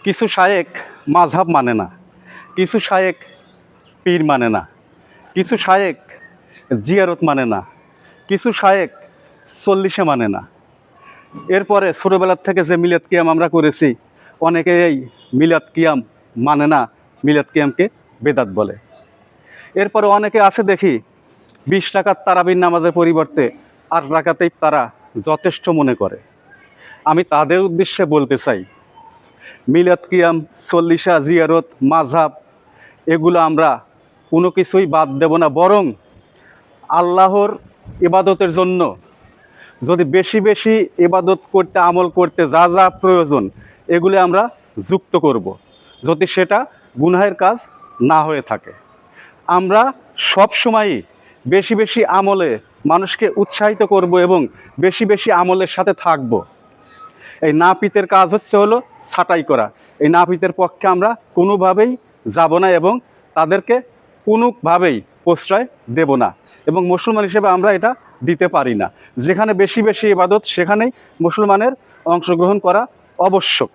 কিছু শায়েক মাযহাব মানে না, কিছু শায়েক পীর মানে না, কিছু শায়েক জিয়ারত মানে না, কিছু শায়েক চল্লিশে মানে না। এরপরে ছোটোবেলার থেকে যে মিলাদ কিয়াম আমরা করেছি, অনেকে এই মিলাদ কিয়াম মানে না, মিলাদ কিয়ামকে বেদাত বলে। এরপরে অনেকে আছে দেখি 20 রাকাত তারাবির নামাজের পরিবর্তে 8 রাকাতেই তারা যথেষ্ট মনে করে। আমি তাদের উদ্দেশ্যে বলতে চাই, মিলাদ কিয়াম, চল্লিশা, জিয়ারত, মাযহাব এগুলো আমরা কোনো কিছুই বাদ দেব না, বরং আল্লাহর ইবাদতের জন্য যদি বেশি বেশি ইবাদত করতে, আমল করতে যা যা প্রয়োজন এগুলো আমরা যুক্ত করব, যদি সেটা গুনাহের কাজ না হয়ে থাকে। আমরা সব সময়ই বেশি বেশি আমলে মানুষকে উৎসাহিত করব এবং বেশি বেশি আমলের সাথে থাকব। এই নাপিতের কাজ হলো ছাঁটাই করা। এই নাপিতের পক্ষে আমরা কোনোভাবেই যাব না এবং তাদেরকে কোনোভাবেই প্রশ্রয় দেব না, এবং মুসলমান হিসেবে আমরা এটা দিতে পারি না। যেখানে বেশি বেশি ইবাদত সেখানেই মুসলমানের অংশগ্রহণ করা আবশ্যক।